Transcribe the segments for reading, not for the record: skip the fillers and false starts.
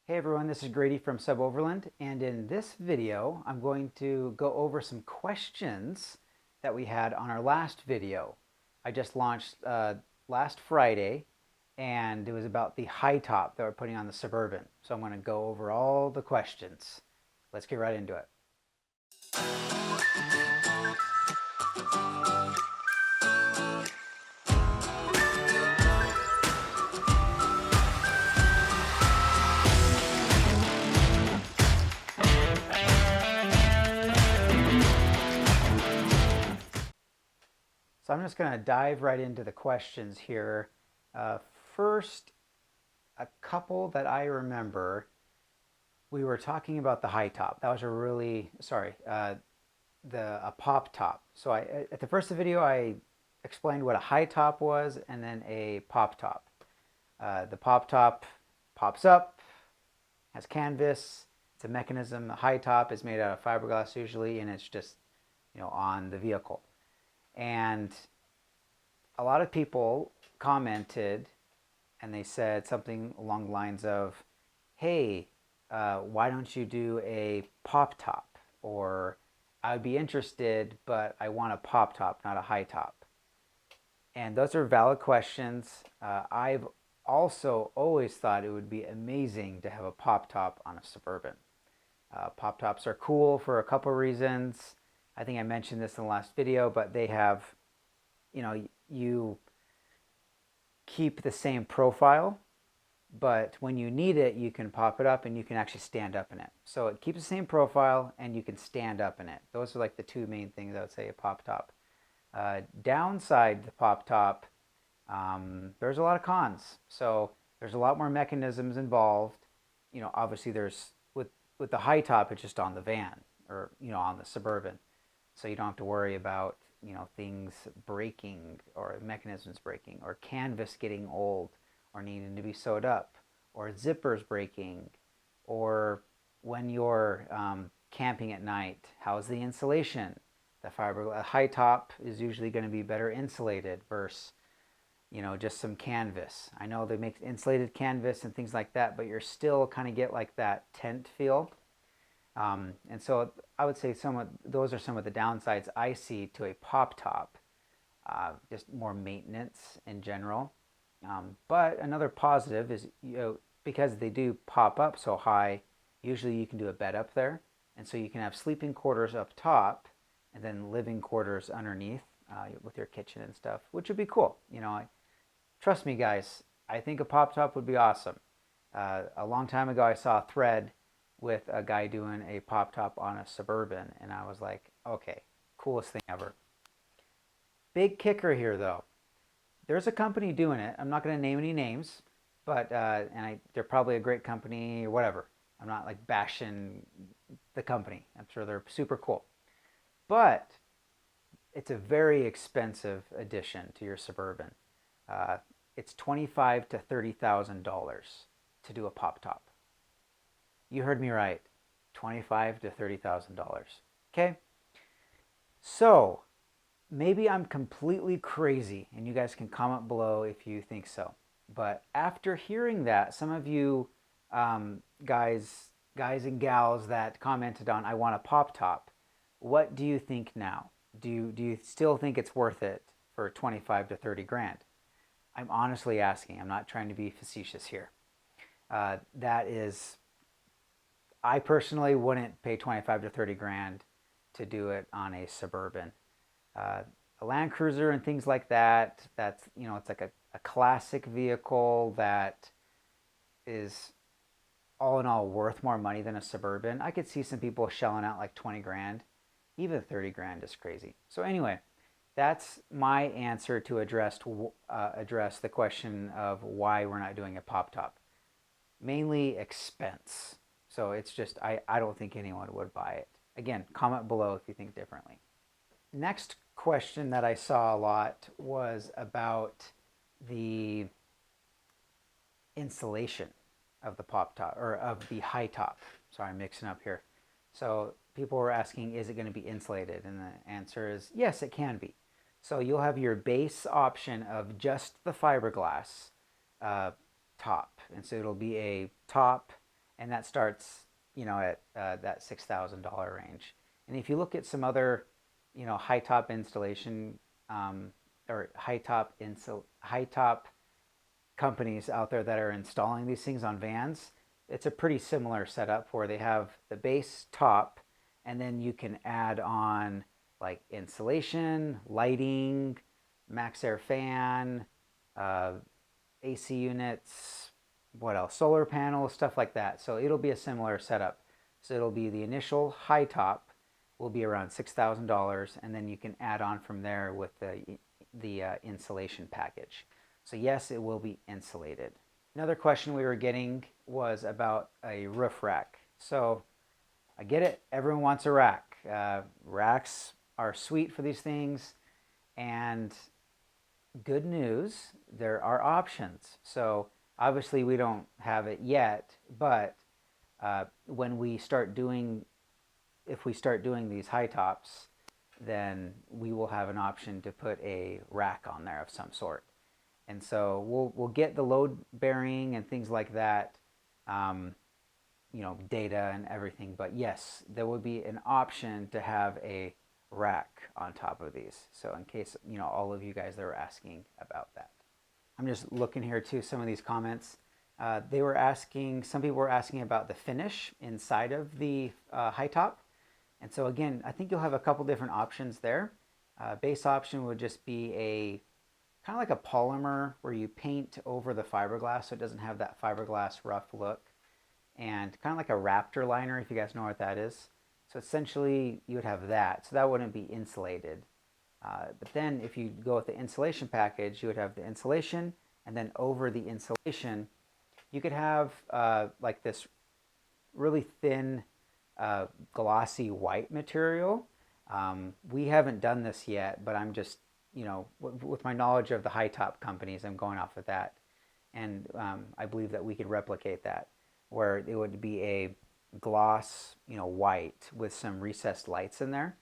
Hey everyone, this is Grady from SUBOVERLAND, and in this video I'm going to go over some questions that we had on our last video. I just launched last Friday, and it was about the high top that we're putting on the Suburban. So I'm going to go over all the questions. Let's get right into it. So I'm just going to dive right into the questions here. First, a couple that I remember, we were talking about the high top. That was a really, a pop top. So at the first video, I explained what a high top was and then a pop top. The pop top pops up, has canvas, it's a mechanism. The high top is made out of fiberglass usually, and it's just, on the vehicle. And a lot of people commented and they said something along the lines of, hey, why don't you do a pop top? Or I'd be interested, but I want a pop top, not a high top. And those are valid questions. I've also always thought it would be amazing to have a pop top on a Suburban. Pop tops are cool for a couple of reasons. I think I mentioned this in the last video, but they have, you keep the same profile, but when you need it, you can pop it up and you can actually stand up in it. So it keeps the same profile and you can stand up in it. Those are like the two main things I would say a pop top. Downside the pop top, there's a lot of cons. So there's a lot more mechanisms involved. Obviously there's, with the high top, it's just on the van or, on the Suburban. So you don't have to worry about, things breaking or mechanisms breaking or canvas getting old or needing to be sewed up or zippers breaking, or when you're camping at night, how's the insulation? The fiberglass high top is usually going to be better insulated versus, just some canvas. I know they make insulated canvas and things like that, but you're still kind of get like that tent feel. And so I would say those are some of the downsides I see to a pop top, just more maintenance in general. But another positive is, because they do pop up so high, usually you can do a bed up there. And so you can have sleeping quarters up top and then living quarters underneath with your kitchen and stuff, which would be cool. Trust me, guys, I think a pop top would be awesome. A long time ago, I saw a thread with a guy doing a pop top on a Suburban, and I was like, okay, coolest thing ever. Big kicker here though, there's a company doing it. I'm not going to name any names, but they're probably a great company or whatever. I'm not like bashing the company. I'm sure they're super cool, but it's a very expensive addition to your Suburban. It's $25,000 to $30,000 to do a pop top. You heard me right, $25,000 to $30,000. Okay, so maybe I'm completely crazy, and you guys can comment below if you think so. But after hearing that, some of you guys and gals that commented on I want a pop top, what do you think now? Do you still think it's worth it for 25 to 30 grand? I'm honestly asking. I'm not trying to be facetious here. That is, I personally wouldn't pay 25 to 30 grand to do it on a Suburban. A Land Cruiser and things like that, that's, it's like a classic vehicle that is all in all worth more money than a Suburban. I could see some people shelling out like 20 grand. Even 30 grand is crazy. So anyway, that's my answer to address the question of why we're not doing a pop top. Mainly expense. So it's just, I don't think anyone would buy it. Again, comment below if you think differently. Next question that I saw a lot was about the insulation of the pop top, or of the high top. Sorry, I'm mixing up here. So people were asking, is it going to be insulated? And the answer is yes, it can be. So you'll have your base option of just the fiberglass top. And so it'll be a top and that starts, at that $6,000 range. And if you look at some other, high top installation or high top companies out there that are installing these things on vans, it's a pretty similar setup where they have the base top, and then you can add on like insulation, lighting, max air fan, AC units, what else? Solar panels, stuff like that. So it'll be a similar setup. So it'll be the initial high top will be around $6,000, and then you can add on from there with the insulation package. So yes, it will be insulated. Another question we were getting was about a roof rack. So I get it, everyone wants a rack. Racks are sweet for these things, and good news, there are options. So obviously we don't have it yet, but when we start doing, if we start doing these high tops, then we will have an option to put a rack on there of some sort. And so we'll get the load bearing and things like that, data and everything. But yes, there would be an option to have a rack on top of these. So in case, all of you guys that were asking about that. I'm just looking here too, some of these comments. Some people were asking about the finish inside of the high top. And so again, I think you'll have a couple different options there. Base option would just be a kind of like a polymer where you paint over the fiberglass so it doesn't have that fiberglass rough look. And kind of like a Raptor liner, if you guys know what that is. So essentially you would have that. So that wouldn't be insulated. But then if you go with the insulation package, you would have the insulation, and then over the insulation, you could have like this really thin, glossy white material. We haven't done this yet, but I'm just, with my knowledge of the high top companies, I'm going off of that. And I believe that we could replicate that, where it would be a gloss, white with some recessed lights in there.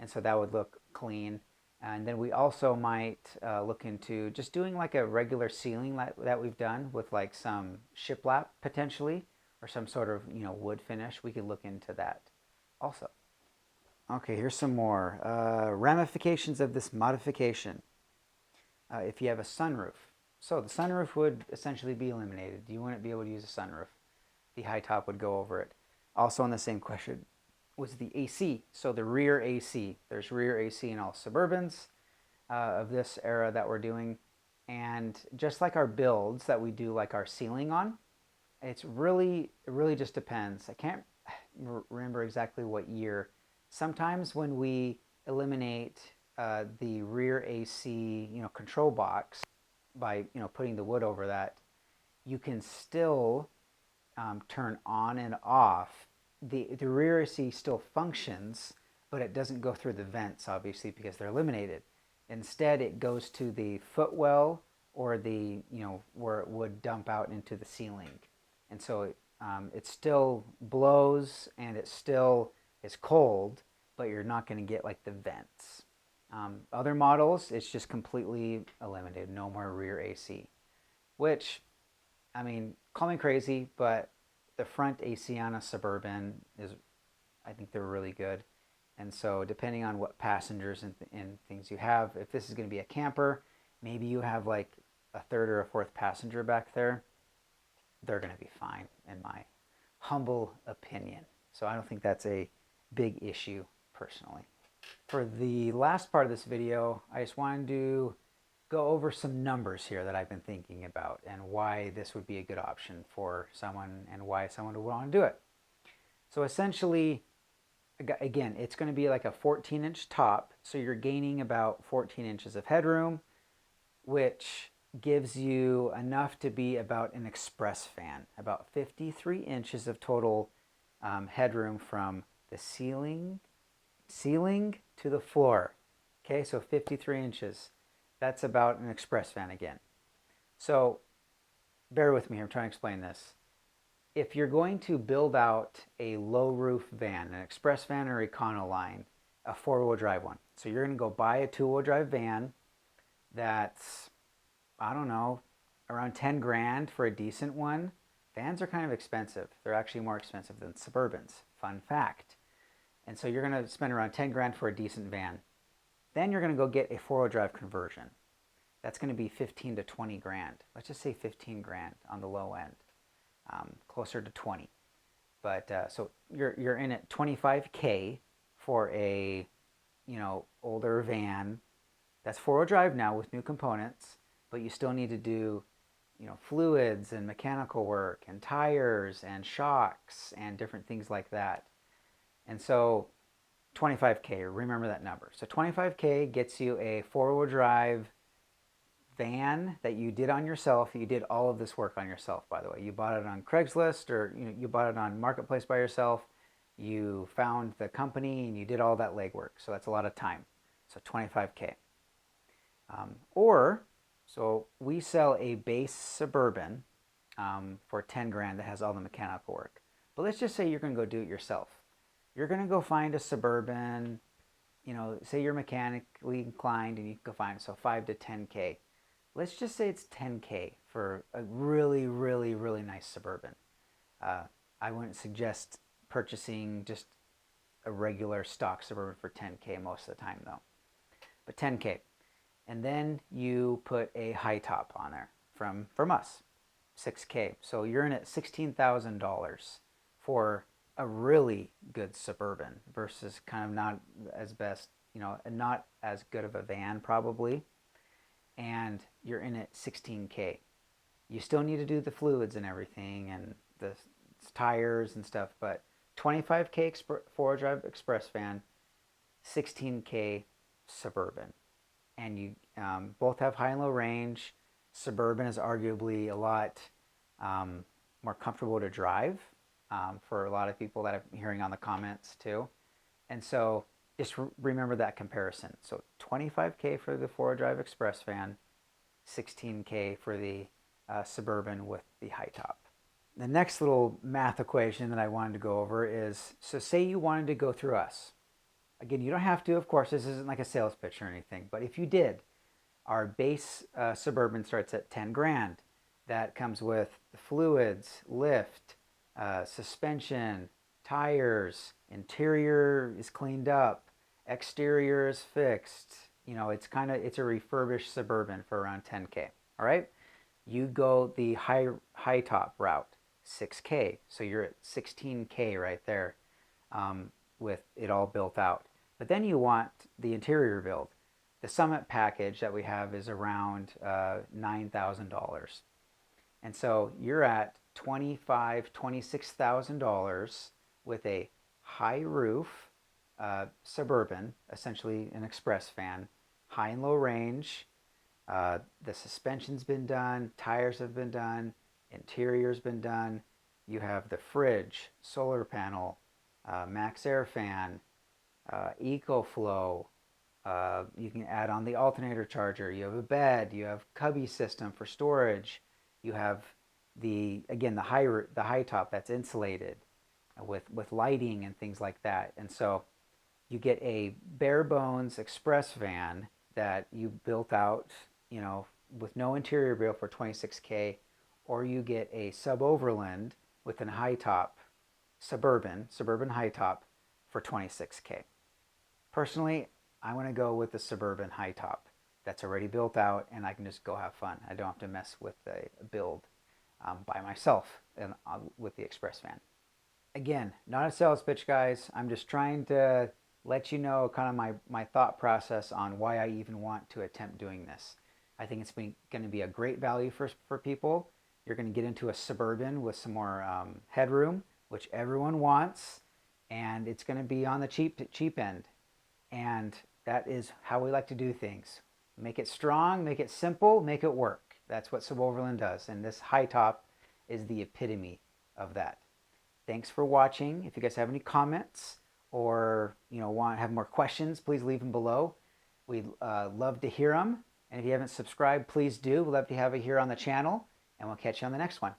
And so that would look clean. And then we also might look into just doing like a regular ceiling that we've done with like some shiplap potentially, or some sort of, wood finish. We could look into that also. Okay, here's some more. Ramifications of this modification. If you have a sunroof. So the sunroof would essentially be eliminated. You wouldn't be able to use a sunroof. The high top would go over it. Also on the same question was the AC. So the rear AC. There's rear AC in all Suburbans of this era that we're doing. And just like our builds that we do like our ceiling on, it really just depends. I can't remember exactly what year. Sometimes when we eliminate the rear AC, control box by, putting the wood over that, you can still turn on and off. The rear AC still functions, but it doesn't go through the vents, obviously, because they're eliminated. Instead, it goes to the footwell or the, where it would dump out into the ceiling. And so it still blows and it still is cold, but you're not going to get like the vents. Other models, it's just completely eliminated. No more rear AC, which, I mean, call me crazy, but the front AC on a Suburban I think they're really good. And so depending on what passengers and things you have, if this is going to be a camper, maybe you have like a third or a fourth passenger back there, they're going to be fine, in my humble opinion. So I don't think that's a big issue personally. For the last part of this video, I just wanted to go over some numbers here that I've been thinking about and why this would be a good option for someone and why someone would want to do it. So essentially, again, it's going to be like a 14-inch top, so you're gaining about 14 inches of headroom, which gives you enough to be about an express fan, about 53 inches of total headroom from the ceiling to the floor. Okay, so 53 inches. That's about an express van again. So bear with me, I'm trying to explain this. If you're going to build out a low roof van, an express van or Econoline, a four-wheel drive one. So you're going to go buy a two-wheel drive van that's, I don't know, around 10 grand for a decent one. Vans are kind of expensive. They're actually more expensive than Suburbans. Fun fact. And so you're going to spend around 10 grand for a decent van. Then you're going to go get a four-wheel drive conversion. That's going to be 15 to 20 grand. Let's just say 15 grand on the low end, closer to 20. But so you're in at 25K for a, older van. That's four-wheel drive now with new components, but you still need to do fluids and mechanical work and tires and shocks and different things like that. And so 25K, remember that number. So 25K gets you a four-wheel drive van that you did on yourself. You did all of this work on yourself, by the way. You bought it on Craigslist, or you bought it on Marketplace by yourself. You found the company and you did all that legwork. So that's a lot of time. So 25K. So we sell a base Suburban for 10 grand that has all the mechanical work. But let's just say you're going to go do it yourself. You're going to go find a Suburban, say you're mechanically inclined and you can go find it, so 5 to 10K. Let's just say it's 10K for a really, really, really nice Suburban. I wouldn't suggest purchasing just a regular stock Suburban for 10K most of the time though. But 10K. And then you put a high top on there from us, 6K. So you're in at $16,000 for a really good Suburban versus kind of not as best, not as good of a van probably. And you're in at 16K. You still need to do the fluids and everything and the tires and stuff, but 25K four-wheel drive express van, 16K Suburban. And you both have high and low range. Suburban is arguably a lot more comfortable to drive for a lot of people that I'm hearing on the comments too. And so just remember that comparison. So 25K for the four-wheel drive express van, 16K for the Suburban with the high top. The next little math equation that I wanted to go over is, so say you wanted to go through us. Again, you don't have to, of course, this isn't like a sales pitch or anything, but if you did, our base Suburban starts at 10 grand. That comes with the fluids, lift, suspension, tires, interior is cleaned up, exterior is fixed. It's a refurbished Suburban for around 10K. All right, you go the high top route, 6K. So you're at 16K right there with it all built out. But then you want the interior build. The Summit package that we have is around $9,000. And so you're at $26,000 with a high roof Suburban, essentially an express van, high and low range. The suspension's been done, tires have been done, interior's been done. You have the fridge, solar panel, max air fan, EcoFlow. You can add on the alternator charger. You have a bed. You have cubby system for storage. You have the high top that's insulated with lighting and things like that. And so you get a bare bones express van that you built out, with no interior build for 26K, or you get a sub-overland with a high top Suburban high top for 26K. Personally, I want to go with the Suburban high top that's already built out, and I can just go have fun. I don't have to mess with the build by myself and with the express van. Again, not a sales pitch, guys. I'm just trying to let you know kind of my thought process on why I even want to attempt doing this. I think it's going to be a great value for people. You're going to get into a Suburban with some more headroom, which everyone wants, and it's going to be on the cheap end. And that is how we like to do things. Make it strong, make it simple, make it work. That's what SUBOVERLAND does, and this high top is the epitome of that. Thanks for watching. If you guys have any comments or want to have more questions, please leave them below. We'd love to hear them. And if you haven't subscribed, please do. We'd love to have you here on the channel, and we'll catch you on the next one.